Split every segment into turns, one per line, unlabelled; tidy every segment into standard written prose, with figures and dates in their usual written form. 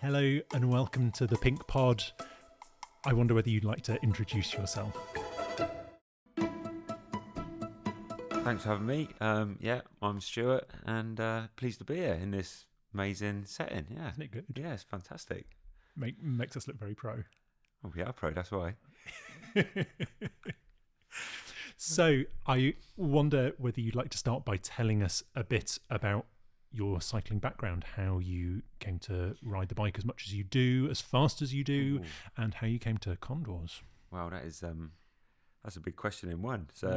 Hello and welcome to the Pink Pod. I wonder whether you'd like to introduce yourself.
Thanks for having me. I'm Stuart and pleased to be here in this amazing setting. Yeah.
Isn't it good?
Yeah, it's fantastic.
Makes us look very pro.
Oh, we are pro, that's why.
So I wonder whether you'd like to start by telling us a bit about your cycling background, how you came to ride the bike as much as you do, as fast as you do, and how you came to Condors.
Wow, that's a big question in one. So,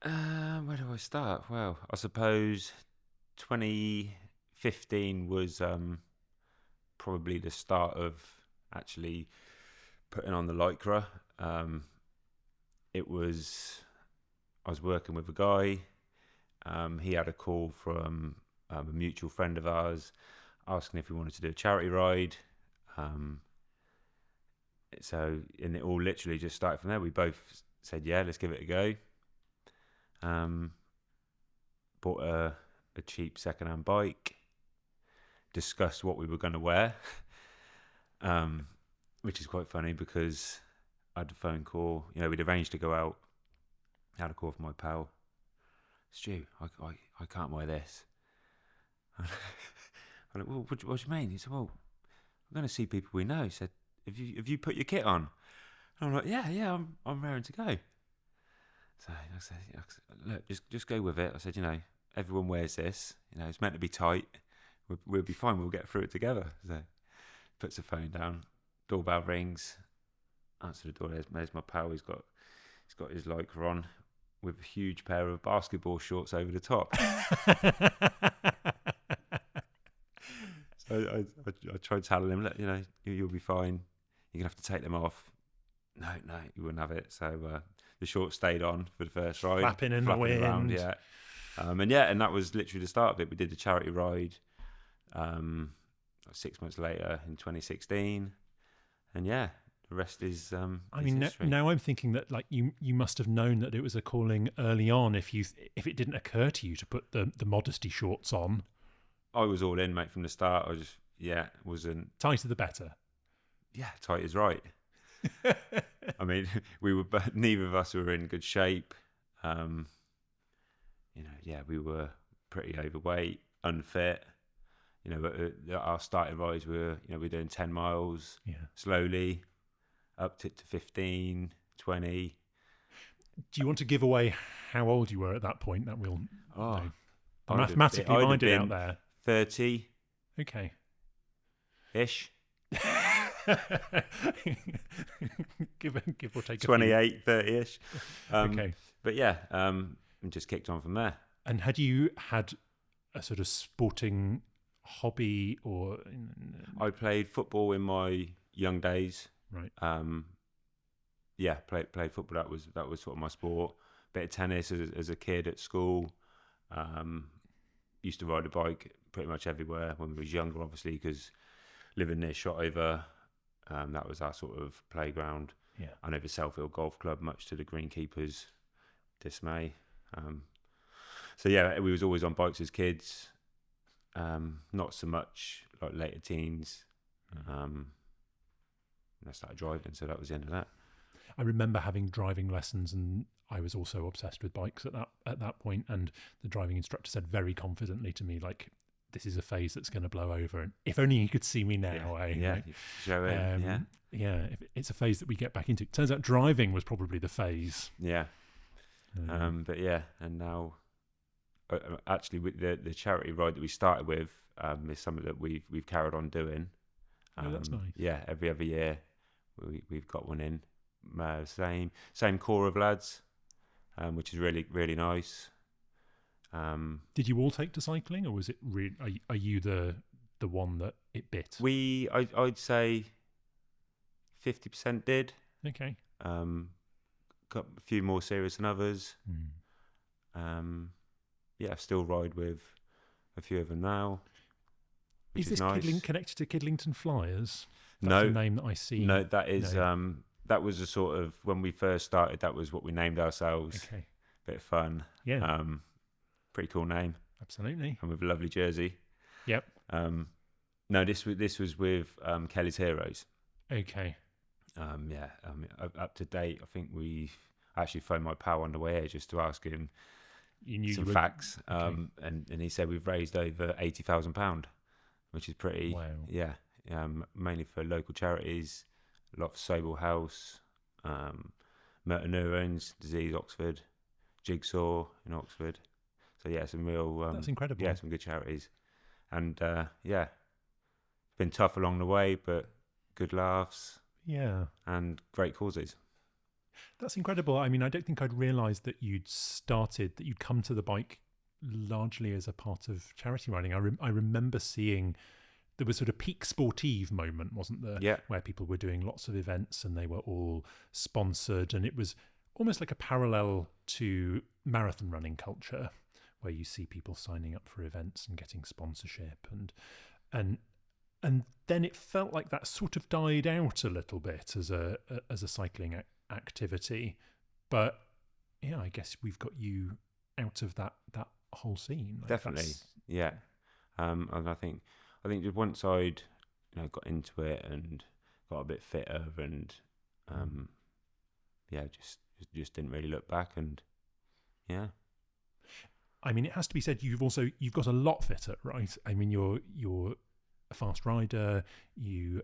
where do I start? Well, I suppose 2015 was probably the start of actually putting on the Lycra. I was working with a guy. He had a call from a mutual friend of ours asking if we wanted to do a charity ride. And it all literally just started from there. We both said, yeah, let's give it a go. Bought a cheap second-hand bike, discussed what we were going to wear, which is quite funny because I had a phone call. We'd arranged to go out. I had a call from my pal. Stu, I can't wear this. I'm like, well, what do you mean? He said, well, I'm going to see people we know. He said, have you put your kit on? And I'm like, yeah, I'm raring to go. So I said, look, just go with it. I said, everyone wears this. It's meant to be tight. We'll be fine. We'll get through it together. So puts the phone down. Doorbell rings. Answer the door. There's my pal. He's got his Lycra on, with a huge pair of basketball shorts over the top. So I tried telling him, look, you'll be fine. You're going to have to take them off. No, you wouldn't have it. So the shorts stayed on for the first ride.
Flapping in the wind.
Around, yeah. And that was literally the start of it. We did the charity ride 6 months later in 2016. And yeah, the rest is history.
Now I'm thinking that you must have known that it was a calling early on if it didn't occur to you to put the modesty shorts on.
I was all in, mate, from the start. I just wasn't
tighter the better.
Yeah, tight is right. I mean, neither of us were in good shape. We were pretty overweight, unfit. Our starting rides were doing 10 miles slowly. Up to 15, 20.
Do you want to give away how old you were at that point? That will mathematically
I'd
mind it out there.
30.
Okay.
Ish.
give or take
28, 30-ish.
Okay.
But yeah, and just kicked on from there.
And had you had a sort of sporting hobby or...
I played football in my young days.
Right.
Played football. That was sort of my sport. Bit of tennis as a kid at school. Used to ride a bike pretty much everywhere when we was younger, obviously, because living near Shotover, that was our sort of playground.
Yeah.
I know the Selfield Golf Club, much to the greenkeepers' dismay. We was always on bikes as kids. Not so much like later teens. I started driving, so that was the end of that.
I remember having driving lessons, and I was also obsessed with bikes at that point. And the driving instructor said very confidently to me, like, "This is a phase that's going to blow over, and if only you could see me now."
Show it.
It's a phase that we get back into. Turns out driving was probably the phase.
Yeah, and now actually with the charity ride that we started with is something that we've carried on doing.
That's nice.
Yeah, every other year we've got one in. Same core of lads, which is really, really nice.
Did you all take to cycling, or was it are you the one that it bit?
I'd say 50% did.
Okay.
Got a few more serious than others. Still ride with a few of them now.
Is this
nice.
Connected to Kidlington Flyers? That's
No,
a name that I see.
No, that is that was a sort of, when we first started, that was what we named ourselves.
Okay.
Bit of fun.
Yeah.
Pretty cool name.
Absolutely.
And with a lovely jersey.
Yep.
No, this was with Kelly's Heroes.
Okay.
Up to date, I think we actually phoned my pal on the way here just to ask him
You knew
some
you were
facts.
okay.
And he said we've raised over £80,000, which is pretty.
Wow.
Yeah. Mainly for local charities, a lot for Sobel House, motor neurons disease Oxford, Jigsaw in Oxford. So yeah, some real
That's incredible.
yeah, some good charities. And yeah, it's been tough along the way, but good laughs
Yeah.
and great causes.
That's incredible. I mean, I don't think I'd realised that you'd come to the bike largely as a part of charity riding. I remember seeing there was sort of peak sportive moment, wasn't there?
Yeah.
Where people were doing lots of events and they were all sponsored, and it was almost like a parallel to marathon running culture, where you see people signing up for events and getting sponsorship, and then it felt like that sort of died out a little bit as a cycling activity. But yeah, I guess we've got you out of that whole scene. Like
Definitely, yeah. And I think just once I'd got into it and got a bit fitter and yeah, just didn't really look back. And yeah,
I mean, it has to be said you've got a lot fitter, right? I mean, you're a fast rider. You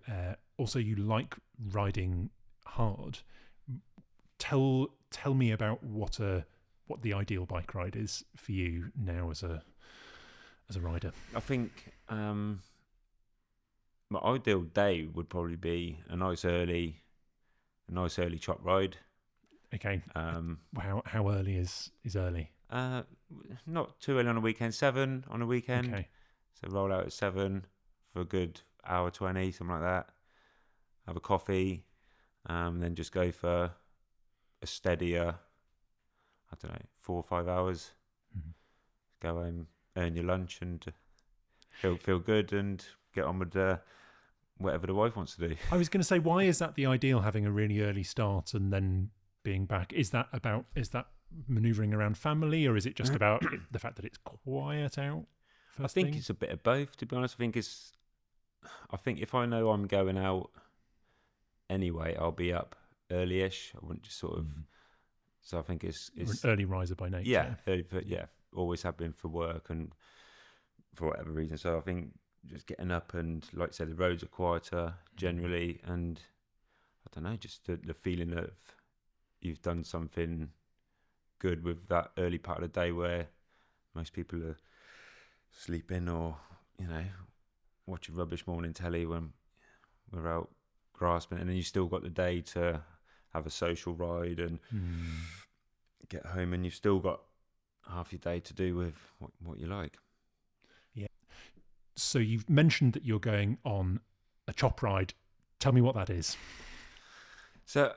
you like riding hard. Tell me about what the ideal bike ride is for you now as a rider.
I think my ideal day would probably be a nice early chop ride.
Okay. How early is early?
Not too early on a weekend. 7 on a weekend.
Okay.
So roll out at 7 for a good hour 20, something like that. Have a coffee, then just go for a steadier, I don't know, 4 or 5 hours.
Mm-hmm.
Go home, earn your lunch, and feel good, and get on with whatever the wife wants to do.
I was going to say, why is that the ideal? Having a really early start and then being back. Is that manoeuvring around family, or is it just about the fact that it's quiet out?
I think it's a bit of both, to be honest. I think if I know I'm going out anyway, I'll be up early-ish. I wouldn't just sort of. So I think it's
an early riser by nature.
Yeah, early, but yeah, always have been for work and for whatever reason. So I think just getting up and, like I said, the roads are quieter generally, and I don't know, just the feeling of you've done something good with that early part of the day where most people are sleeping or watching rubbish morning telly when we're out grasping, and then you still got the day to have a social ride and get home, and you've still got half your day to do with what you like.
Yeah. So you've mentioned that you're going on a chop ride. Tell me what that is.
So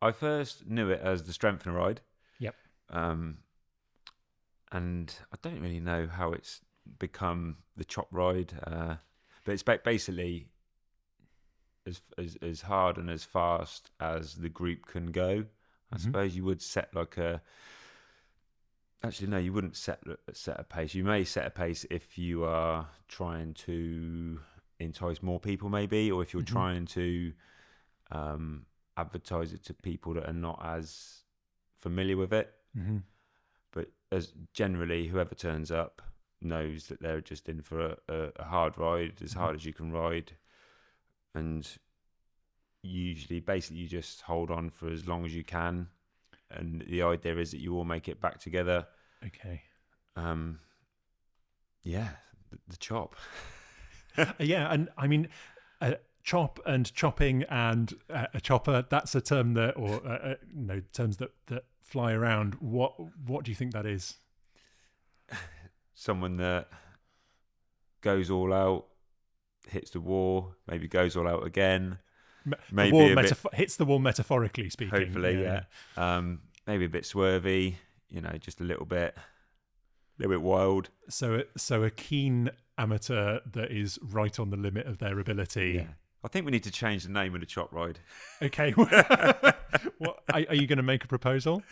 I first knew it as the strengthener ride.
Yep.
And I don't really know how it's become the chop ride, but it's basically as hard and as fast as the group can go. I suppose you would set Actually, no, you wouldn't set a pace. You may set a pace if you are trying to entice more people, maybe, or if you're trying to advertise it to people that are not as familiar with it. But as generally, whoever turns up knows that they're just in for a hard ride, as hard as you can ride, and usually, basically, you just hold on for as long as you can, and the idea is that you all make it back together.
Okay.
Yeah, the chop.
Yeah, and I mean, chop and chopping and a chopper, that's a term that, or terms that fly around. What do you think that is?
Someone that goes all out, hits the wall, maybe goes all out again.
Maybe hits the wall metaphorically speaking.
Hopefully, yeah. Maybe a bit swervy, just a little bit wild.
So a keen amateur that is right on the limit of their ability.
Yeah. I think we need to change the name of the chop ride.
Okay. What are you going to make a proposal?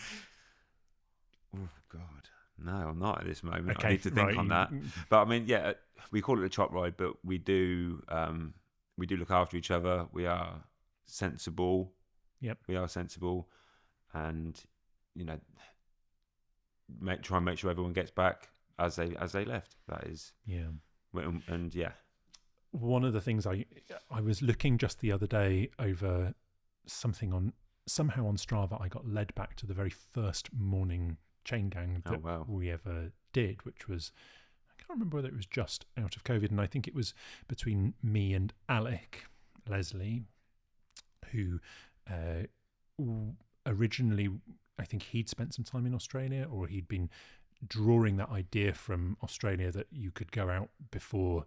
Oh God, No, I'm not at this moment.
Okay,
I need to think
right.
on that. But I mean, yeah, we call it a chop ride, but we do look after each other. We are sensible.
Yep.
We are sensible, and try and make sure everyone gets back as they left. That is,
Yeah.
And yeah.
One of the things I was looking just the other day over something somehow on Strava, I got led back to the very first morning chain gang that we ever did, which was, I can't remember whether it was just out of COVID, and I think it was between me and Alec Leslie, who originally, I think he'd spent some time in Australia, or he'd been drawing that idea from Australia that you could go out before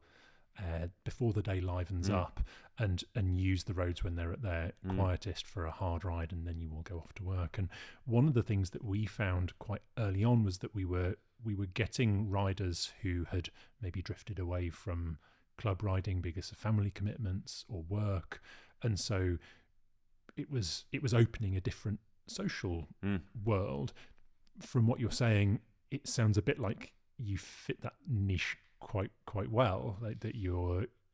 the day livens up and use the roads when they're at their quietest for a hard ride, and then you will go off to work. And one of the things that we found quite early on was that we were getting riders who had maybe drifted away from club riding because of family commitments or work, and so it was opening a different social world. From what you're saying, it sounds a bit like you fit that niche quite well, like that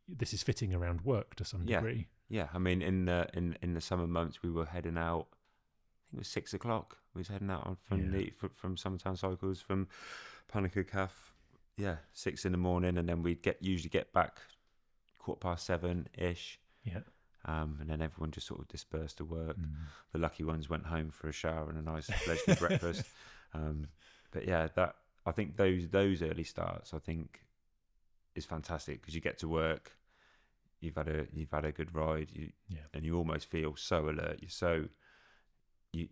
this is fitting around work to some degree.
Yeah, I mean, in the summer months, we were heading out. I think it was 6 o'clock. We was heading out from Summertown Cycles from Panica Calf. Yeah, 6 in the morning, and then we'd usually get back 7:15 ish.
Yeah.
And then everyone just sort of dispersed to work. The lucky ones went home for a shower and a nice leisurely breakfast. But yeah, I think those early starts, I think, is fantastic because you get to work, you've had a good ride, and you almost feel so alert. You're so you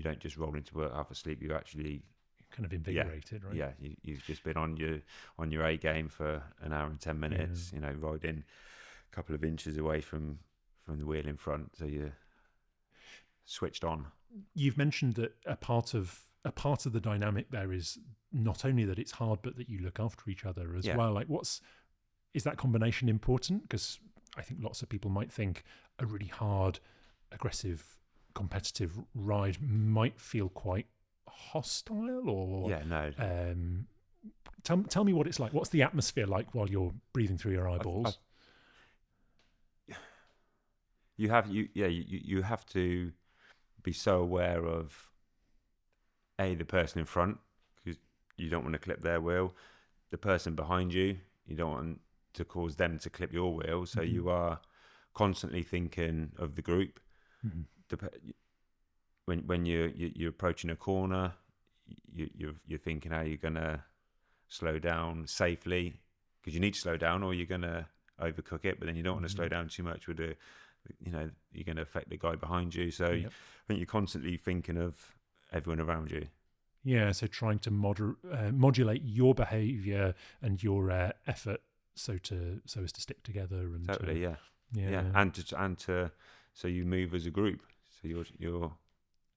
don't just roll into work half asleep. You actually
kind of invigorated, right?
Yeah, you've just been on your A game for an hour and 10 minutes. Riding a couple of inches away from the wheel in front, so you're switched on.
You've mentioned that a part of the dynamic there is not only that it's hard, but that you look after each other as well. Like, is that combination important? Because I think lots of people might think a really hard, aggressive, competitive ride might feel quite hostile, or tell me what it's like. What's the atmosphere like while you're breathing through your eyeballs?
You have to be so aware of the person in front, because you don't want to clip their wheel. The person behind you don't want to cause them to clip your wheel. So you are constantly thinking of the group. When you're approaching a corner, you're thinking how you're gonna slow down safely, because you need to slow down or you're gonna overcook it. But then you don't want to slow down too much with you're going to affect the guy behind you. So I think you're constantly thinking of everyone around you. Yeah,
so trying to modulate your behaviour and your effort so as to stick together and
totally, and to so you move as a group. So you're.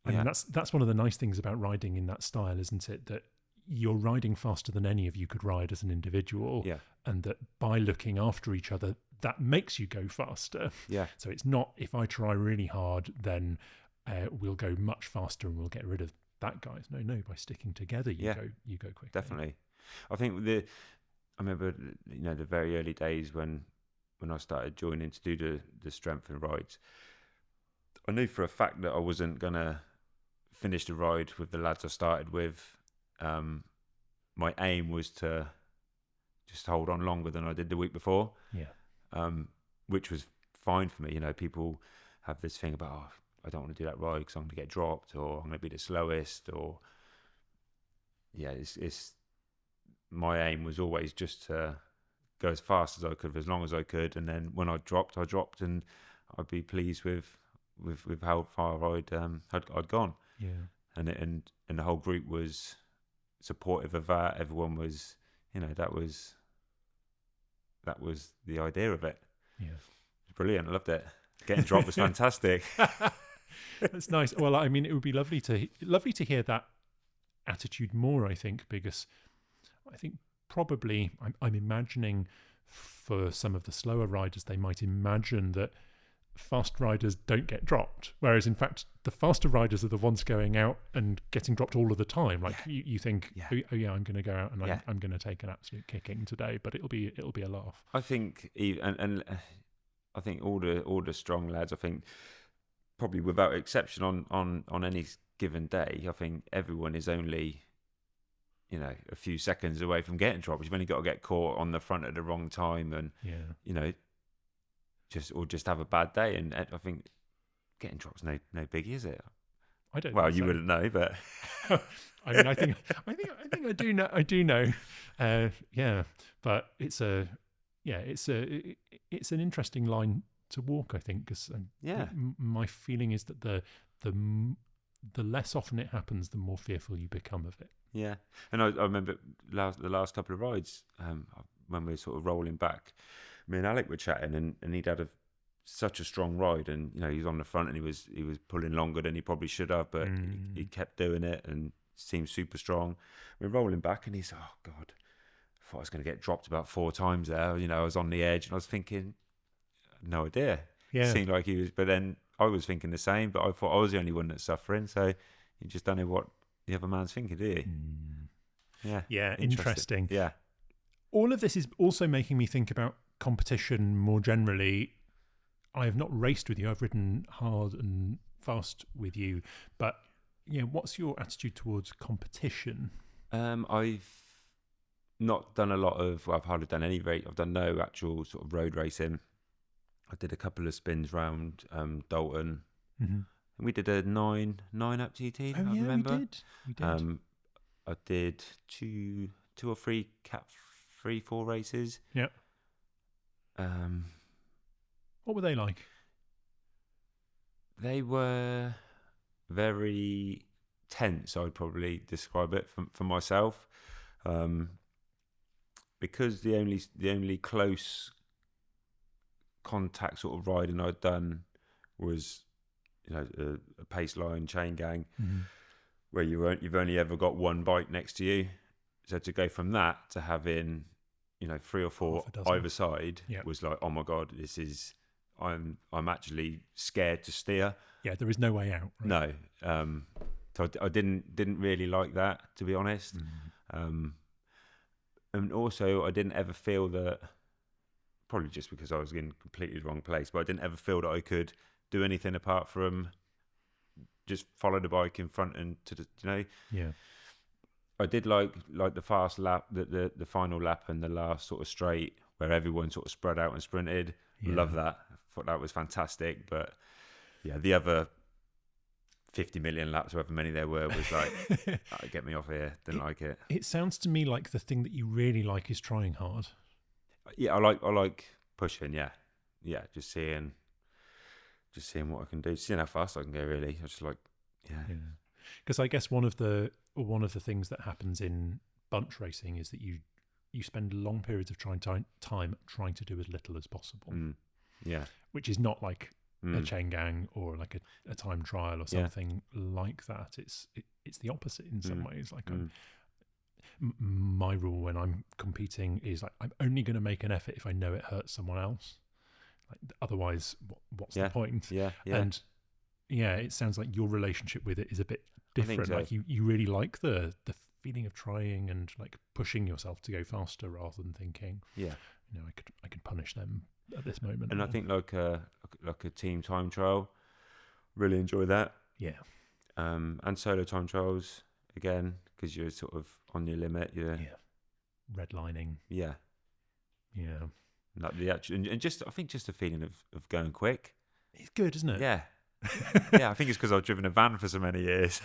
I mean, that's one of the nice things about riding in that style, isn't it? That you're riding faster than any of you could ride as an individual, and that by looking after each other, that makes you go faster.
Yeah.
So it's not, if I try really hard, then we'll go much faster and we'll get rid of that guy. No, by sticking together, you go quicker.
Definitely. I think I remember, the very early days when I started joining to do the strength and rides. I knew for a fact that I wasn't gonna finish the ride with the lads I started with. My aim was to just hold on longer than I did the week before.
Yeah.
Which was fine for me. People have this thing about, I don't want to do that ride because I'm going to get dropped, or I'm going to be the slowest, or it's my aim was always just to go as fast as I could, as long as I could, and then when I dropped, and I'd be pleased with how far I'd gone.
Yeah.
And the whole group was supportive of that. Everyone was, that was the idea of it.
Yeah.
Brilliant. I loved it. Getting dropped was fantastic.
That's nice. Well, I mean, it would be lovely to hear that attitude more, I think, because I think probably I'm imagining for some of the slower riders, they might imagine that fast riders don't get dropped, whereas in fact the faster riders are the ones going out and getting dropped all of the time. Like you think, oh yeah, I'm going to go out and I'm going to take an absolute kicking today, but it'll be a laugh.
I think and I think all the strong lads, I think probably without exception on any given day, I think everyone is only, you know, a few seconds away from getting dropped. You've only got to get caught on the front at the wrong time, and you know, just have a bad day. And I think getting dropped's no biggie, is it?
I don't.
Well,
think
you
so.
wouldn't know, but
I mean, I think I do know. I do know. Yeah, but it's an interesting line to walk, I think, because my feeling is that the less often it happens, the more fearful you become of it.
Yeah, and I remember the last couple of rides when we were sort of rolling back, me and Alec were chatting, and he'd had such a strong ride, and you know, he was on the front and he was pulling longer than he probably should have, but he kept doing it and seemed super strong. We're rolling back and he's, oh God, I thought I was going to get dropped about 4 times there. You know, I was on the edge and I was thinking, no idea.
Yeah.
Seemed like he was, but then I was thinking the same, but I thought I was the only one that's suffering. So you just don't know what the other man's thinking, do you?
Yeah, interesting.
Yeah.
All of this is also making me think about competition more generally. I have not raced with you. I've ridden hard and fast with you, but what's your attitude towards competition?
I've not done a lot of. Well, I've hardly done any race. I've done no actual sort of road racing. I did a couple of spins round Dalton.
Mm-hmm.
And we did a 9 up GT.
Oh,
I remember.
We did.
I did two or three Cat 3-4 races.
Yeah. What were they like?
They were very tense, I'd probably describe it for myself, because the only close contact sort of riding I'd done was, you know, a pace line chain gang, where you've only ever got one bike next to you. So to go from that to having, you know, 3 or 4 either side was like, oh my God, this is. I'm actually scared to steer.
Yeah, there is no way out. Right?
No, so I didn't really like that, to be honest. And also I didn't ever feel that, probably just because I was in completely the wrong place, but I didn't ever feel that I could do anything apart from just follow the bike in front and to the, you know.
Yeah.
I did like the fast lap, the final lap and the last sort of straight where everyone sort of spread out and sprinted. Yeah. Love that. I thought that was fantastic. But yeah, the other 50 million laps, however many there were, was like, get me off here. Didn't like it.
It sounds to me like the thing that you really like is trying hard.
Yeah, I like pushing. Yeah, just seeing what I can do, seeing how fast I can go. Really, I just like,
Because I guess one of the things that happens in bunch racing is that you spend long periods of time trying to do as little as possible. Which is not like a chain gang or like a time trial or something like that. It's the opposite in some ways. Like my rule when I'm competing is like, I'm only going to make an effort if I know it hurts someone else. Like, otherwise, what's the point? And it sounds like your relationship with it is a bit different. So. Like you really like the feeling of trying and like pushing yourself to go faster rather than thinking, I could punish them at this moment.
And I think like a team time trial, really enjoy that.
Yeah.
And solo time trials again, because you're sort of on your limit.
Redlining.
Yeah. Like the actual, and just I think just the feeling of going quick.
It's good, isn't it?
Yeah. I think it's because I've driven a van for so many years.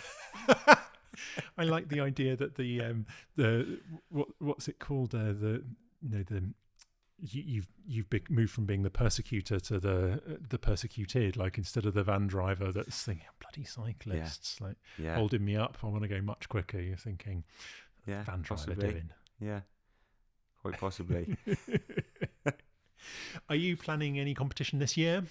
I like the idea that the what's it called, you've moved from being the persecutor to the persecuted. Like, instead of the van driver that's thinking, bloody cyclists, holding me up, I want to go much quicker. You're thinking, van driver doing.
Yeah, quite possibly.
Are you planning any competition this year?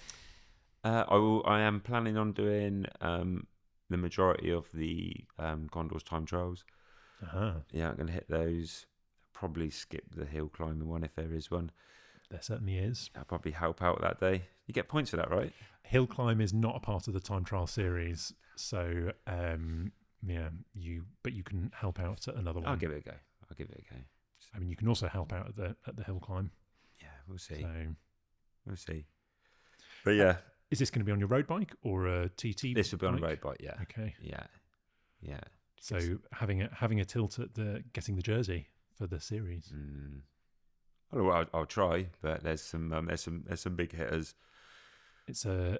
I am planning on doing the majority of the Gondor's time trials.
Uh-huh.
Yeah, I'm going to hit those. Probably skip the hill climbing one if there is one.
There certainly is.
I'll probably help out that day. You get points for that, right?
Hill climb is not a part of the time trial series, so but you can help out at another one.
I'll give it a go.
I mean, you can also help out at the hill climb.
Yeah, we'll see.
So,
we'll see. But yeah,
is this going to be on your road bike or a TT?
this will be on a
bike?
road bike. Yeah.
Okay.
Yeah.
So having a tilt at getting the jersey for the series.
Well, I'll try, but there's some big hitters.
It's I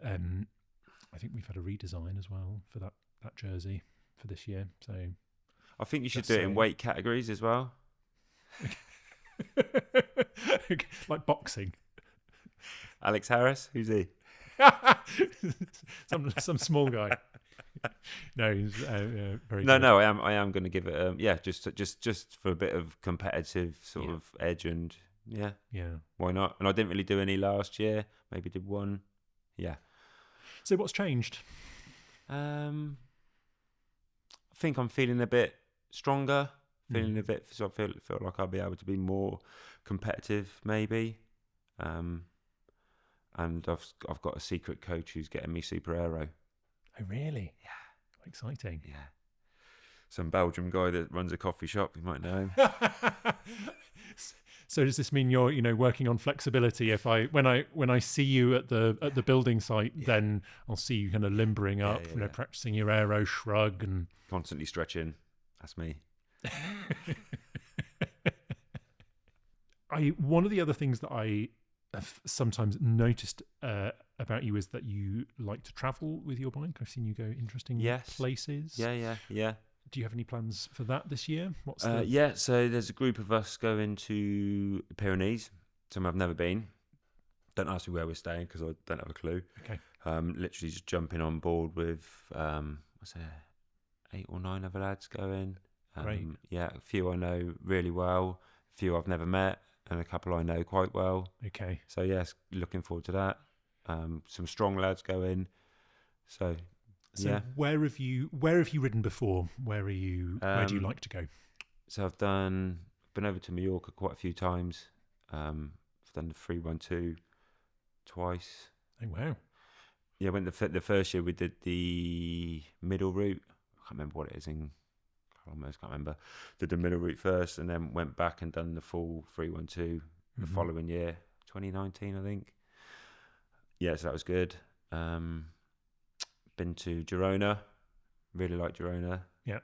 think we've had a redesign as well for that jersey for this year. So
I think you should do it in weight categories as well.
Like boxing.
Alex Harris, who's he?
some small guy. No, he's very good.
No. I am going to give it. Just for a bit of competitive sort of edge, and yeah, why not? And I didn't really do any last year. Maybe did one. Yeah.
So what's changed?
I think I'm feeling a bit stronger. So I feel like I'll be able to be more competitive, maybe. And I've got a secret coach who's getting me super aero.
Oh really?
Yeah.
Exciting.
Yeah. Some Belgian guy that runs a coffee shop. You might know him.
So does this mean you're working on flexibility? When I see you at the building site, then I'll see you kind of limbering up, practicing your aero shrug and
constantly stretching. That's me.
One of the other things that I have sometimes noticed about you is that you like to travel with your bike. I've seen you go interesting places.
Yeah.
Do you have any plans for that this year?
So there's a group of us going to the Pyrenees. Somewhere I've never been. Don't ask me where we're staying because I don't have a clue.
Okay.
Literally just jumping on board with 8 or 9 other lads going.
Great.
Yeah, a few I know really well, a few I've never met, and a couple I know quite well.
Okay.
So yes, looking forward to that. Some strong lads going. So yeah.
Where have you ridden before? Where do you like to go?
So I've been over to Mallorca quite a few times. I've done the 312 twice.
Oh wow.
Yeah, went the first year we did the middle route. I can't remember what it is I almost can't remember. Did the middle route first and then went back and done the full 312 the following year, 2019 I think. Yeah, so that was good. Been to Girona, really like Girona.
Yeah.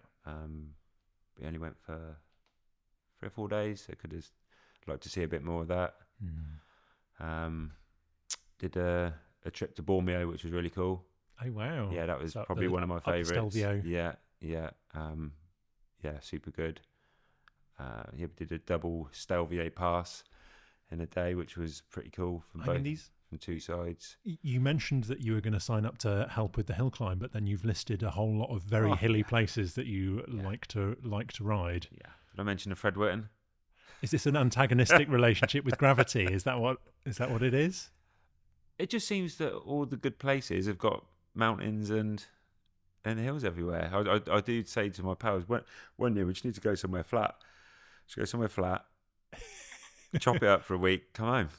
We only went for 3 or 4 days, so could have liked to see a bit more of that. Did a trip to Bormio, which was really cool.
Oh wow!
Yeah, that was probably one of my favourites.
Stelvio.
Yeah. Super good. We did a double Stelvio pass in a day, which was pretty cool from from two sides.
You mentioned that you were going to sign up to help with the hill climb, but then you've listed a whole lot of very hilly places that you like to ride.
Yeah. Did I mention the Fred Whitten?
Is this an antagonistic relationship with gravity? Is that what it is?
It just seems that all the good places have got mountains and hills everywhere. I do say to my pals, one year we just need to go somewhere flat. Just go somewhere flat, chop it up for a week, come home.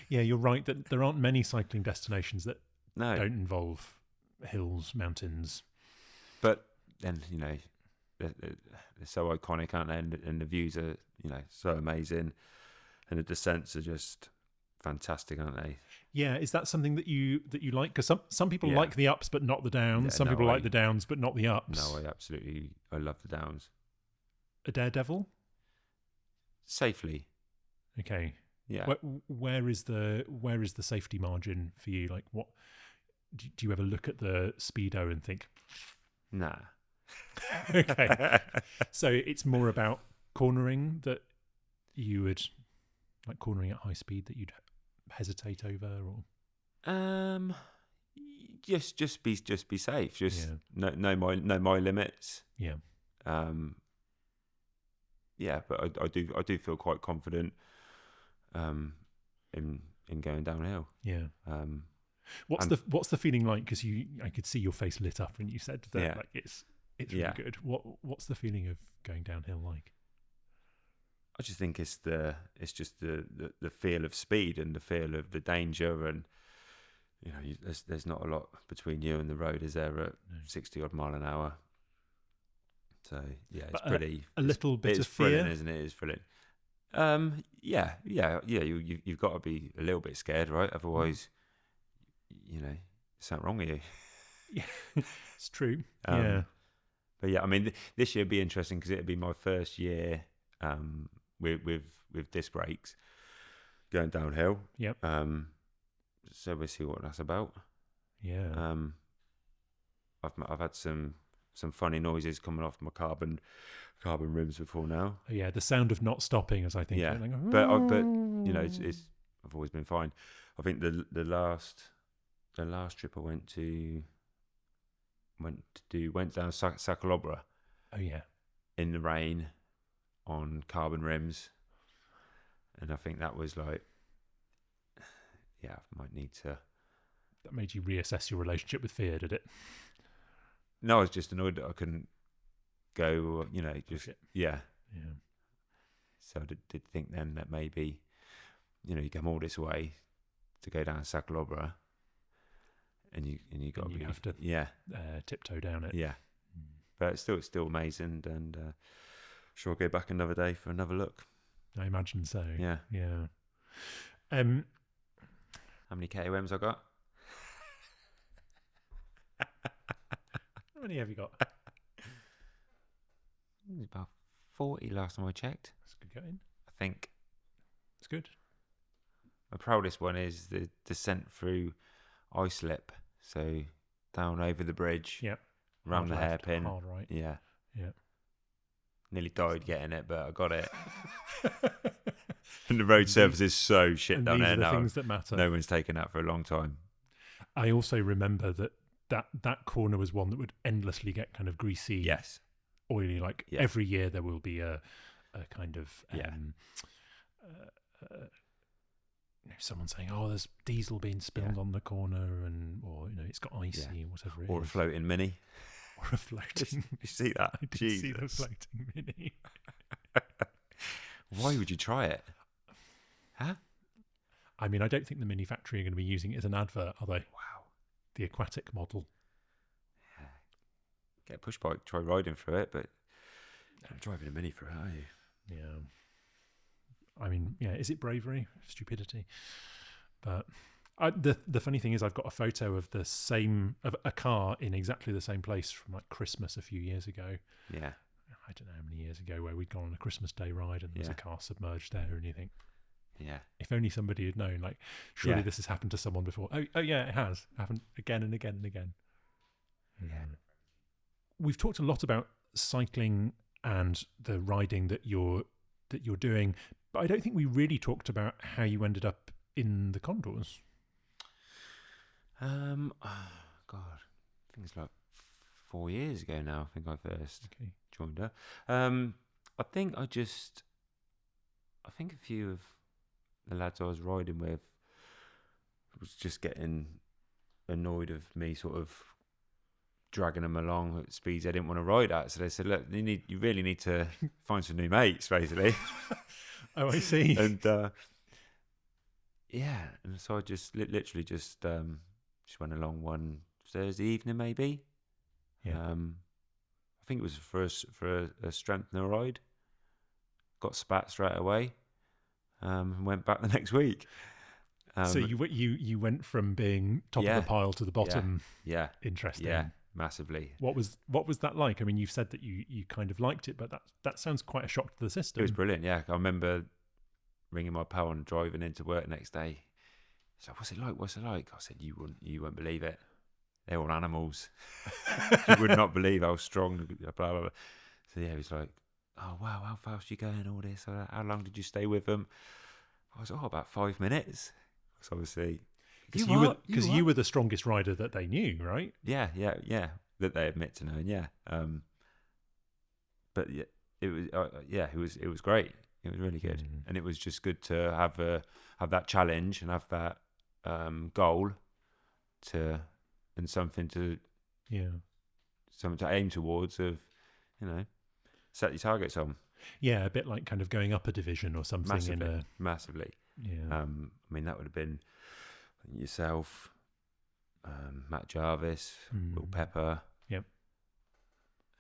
Yeah, you're right that there aren't many cycling destinations that
don't
involve hills, mountains.
But then, they're so iconic, aren't they? And the views are, so amazing. And the descents are just fantastic, aren't they?
Yeah, is that something that you like? Because some people like the ups but not the downs.
Yeah,
some people like the downs but not the ups.
No, I love the downs.
A daredevil?
Safely.
Okay.
Yeah.
Where is the safety margin for you? Like, what do you ever look at the speedo and think?
Nah.
Okay. So it's more about cornering that you would like cornering at high speed that you'd hesitate over, or
just be safe. Just know my limits.
Yeah.
Yeah, but I do feel quite confident in going downhill.
Yeah. What's the feeling like? Because I could see your face lit up when you said that. Like it's really good. What's the feeling of going downhill like?
I just think it's just the feel of speed and the feel of the danger, and there's not a lot between you and the road, is there, at 60 odd mile an hour? So yeah, it's
But
pretty.
a little bit
it's
of fear,
thrilling, isn't it? It's thrilling. Yeah. You've got to be a little bit scared, right? Otherwise, there's something wrong with you.
Yeah, it's true. Yeah.
But yeah, I mean, this year would be interesting because it'd be my first year with disc brakes going downhill.
Yep.
So we'll see what that's about.
Yeah.
I've had some funny noises coming off my carbon rims before now.
Yeah, the sound of not stopping, as I think.
Yeah,
like,
but it's I've always been fine. I think the last trip I went down Sacalobra.
Oh yeah,
in the rain on carbon rims, and I think that was like, yeah, I might need to.
That made you reassess your relationship with fear, did it?
No, I was just annoyed that I couldn't go. Yeah. So I did think then that maybe, you come all this way to go down Sacalobra, and you got
you have to tiptoe down it.
Yeah. But it's still amazing, and sure I'll go back another day for another look.
I imagine so.
Yeah.
How
many KOMs I got?
How many have you got?
About 40 last time I checked.
That's good going.
I think.
It's good.
My proudest one is the descent through Islip, so down over the bridge.
Yep.
Round the hairpin.
Hard right.
Yeah.
Yeah.
Nearly died getting it, but I got it. And the road surface is so shit down there now.
Things that matter.
No one's taken that for a long time.
I also remember that corner was one that would endlessly get kind of greasy,
yes,
oily. Like every year there will be a kind of someone saying, "Oh, there's diesel being spilled on the corner," or it's got icy or whatever it is.
Or a floating mini.
Or a floating.
You see that?
I did see the floating mini.
Why would you try it? Huh?
I mean, I don't think the Mini factory are going to be using it as an advert, are they?
Wow.
The aquatic model.
Yeah. Get a push bike, try riding through it, but not driving a Mini for it, are you?
Yeah. I mean, is it bravery? Stupidity? But the funny thing is, I've got a photo of a car in exactly the same place from like Christmas a few years ago.
Yeah.
I don't know how many years ago, where we'd gone on a Christmas Day ride and there was a car submerged there, and you think,
yeah,
if only somebody had known. Like, surely this has happened to someone before. Oh yeah, it has happened again and again and again.
Yeah.
We've talked a lot about cycling and the riding that you're doing, but I don't think we really talked about how you ended up in the Condors.
God, I think it's like 4 years ago now. I think I first joined her. I think a few of the lads I was riding with was just getting annoyed of me sort of dragging them along at speeds they didn't want to ride at. So they said, "Look, you really need to find some new mates," basically.
Oh, I see.
And and so I just literally just went along one Thursday evening, maybe.
Yeah.
I think it was for a strengthener ride. Got spat straight away. And went back the next week.
So you went from being top of the pile to the bottom.
Yeah.
Interesting.
Yeah, massively.
What was that like? I mean, you've said that you kind of liked it, but that sounds quite a shock to the system.
It was brilliant. Yeah, I remember ringing my pal and driving into work next day. So what's it like? I said, you won't believe it. They're all animals. You would not believe how strong. Blah blah blah. So yeah, he was like, "Oh wow, how fast are you going? All this. How long did you stay with them?" I was about 5 minutes. So obviously,
because you were the strongest rider that they knew, right?
Yeah. That they admit to knowing. Yeah. But yeah, it was great. It was really good, and it was just good to have that challenge and have that goal and something to aim towards, of set your targets on.
Yeah, a bit like kind of going up a division or something in a
Massively.
yeah.
I mean, that would have been yourself, Matt Jarvis, Will Pepper.
Yep.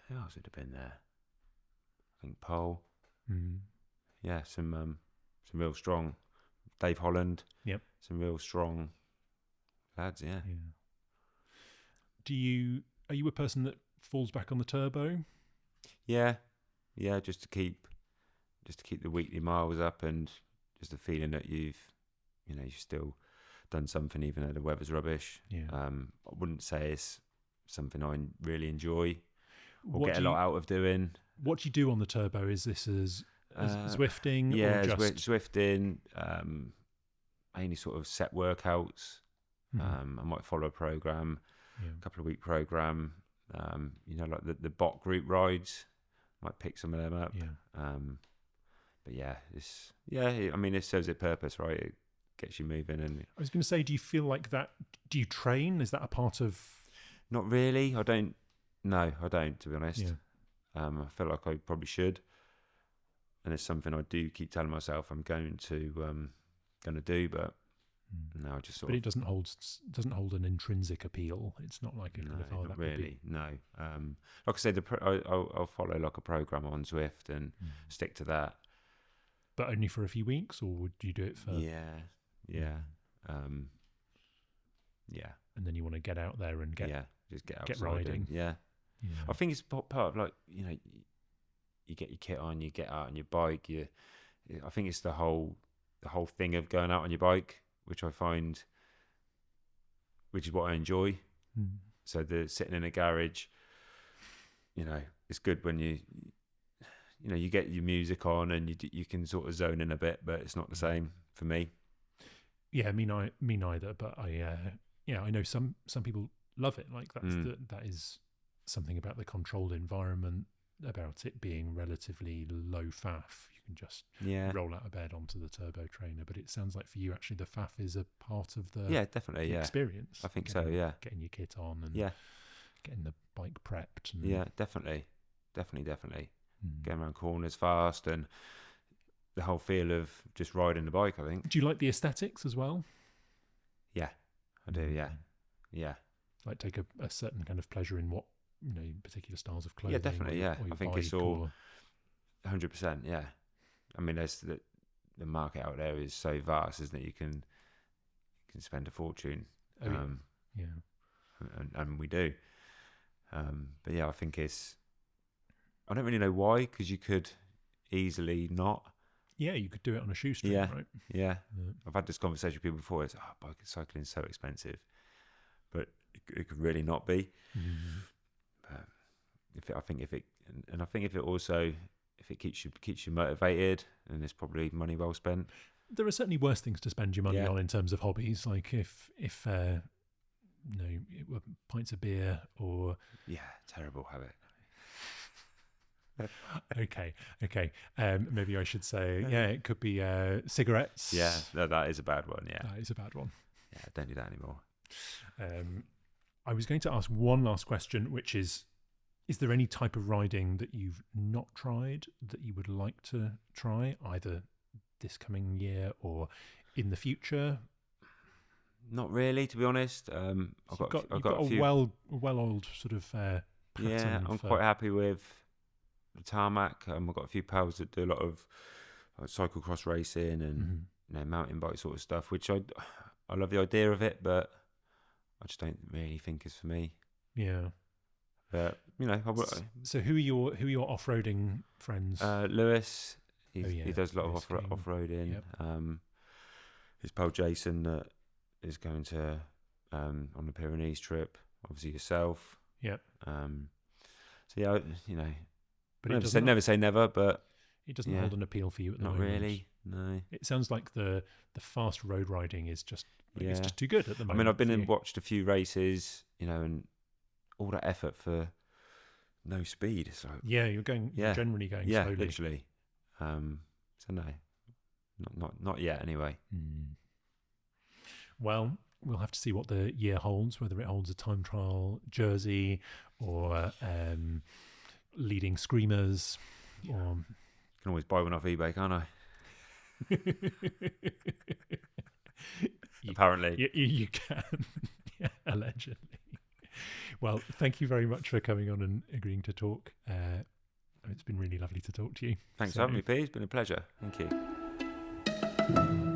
Who else would have been there? I think Paul.
Mm.
Yeah, some real strong. Dave Holland.
Yep.
Some real strong lads. Yeah.
Are you a person that falls back on the turbo?
Yeah, just to keep the weekly miles up, and just the feeling that you've still done something even though the weather's rubbish.
Yeah.
I wouldn't say it's something I really enjoy or
What
get a lot out of doing.
What do you do on the turbo? Is this as Zwifting?
Yeah,
or just
Zwifting. Any sort of set workouts. I might follow a program, a couple of week program. Like the bot group rides. Might pick some of them up.
Yeah.
But I mean, it serves its purpose, right? It gets you moving. And
I was going to say, do you feel like that? Do you train? Is that a part of?
Not really. I don't. No, I don't. To be honest,
Yeah.
I feel like I probably should, and it's something I do keep telling myself I'm going to do, but no, I just sort
But
of.
it doesn't hold an intrinsic appeal. It's not like a kind of
not
that
really.
would be.
No. Like I said, I'll follow like a program on Zwift and stick to that.
But only for a few weeks, or would you do it for?
Yeah.
And then you want to get out there and
just get outside
get riding.
And, yeah. I think it's part of like you get your kit on, you get out on your bike. I think it's the whole thing of going out on your bike, which I find, which is what I enjoy. So the sitting in a garage, it's good when you get your music on and you can sort of zone in a bit, but it's not the same for me.
Yeah, me neither. But I know some people love it. Like that is something about the controlled environment, about it being relatively low faff. You can just roll out of bed onto the turbo trainer. But it sounds like for you, actually, the faff is a part of the
definitely
experience.
I think so. Yeah,
getting your kit on and getting the bike prepped. And
definitely. Going around corners fast and the whole feel of just riding the bike, I think.
Do you like the aesthetics as well?
Yeah, I do. Yeah.
Like take a certain kind of pleasure in what particular styles of clothing.
Yeah, definitely.
Or
I think it's all 100%. Yeah, I mean, there's the market out there is so vast, isn't it? You can spend a fortune. And we do. But yeah, I think I don't really know why, because you could easily not.
Yeah, you could do it on a shoestring, right?
Yeah. I've had this conversation with people before. It's bike cycling is so expensive, but it could really not be. I think if it keeps you motivated, and it's probably money well spent.
There are certainly worse things to spend your money on in terms of hobbies, like if it were pints of beer or
terrible habit.
Okay. Maybe I should say, it could be cigarettes.
Yeah, that is a bad one. Yeah,
that is a bad one.
Yeah, don't do that anymore.
I was going to ask one last question, which is there any type of riding that you've not tried that you would like to try, either this coming year or in the future?
Not really, to be honest. I've got
a
few.
well-oiled sort of pattern.
I'm quite happy with the tarmac. I've got a few pals that do a lot of cyclocross racing and mountain bike sort of stuff, which I love the idea of it, but I just don't really think is for me.
Yeah.
But
so who are your off-roading friends?
Lewis, he does a lot of off-roading.
Yep.
His pal Jason that is going to on the Pyrenees trip. Obviously yourself.
Yep.
So
but
never say never, but
it doesn't hold an appeal for you at the moment.
Not really. No.
It sounds like the fast road riding is just it's just too good at the moment.
I mean, I've been and watched a few races, and all that effort for no speed. It's like
you're generally going slowly.
Literally. So no, not yet. Anyway.
Well, we'll have to see what the year holds. Whether it holds a time trial jersey or leading screamers or
Can always buy one off eBay, can't I? Apparently.
You can. Yeah, allegedly. Well, thank you very much for coming on and agreeing to talk. It's been really lovely to talk to you.
Thanks for having me, P. It's been a pleasure. Thank you.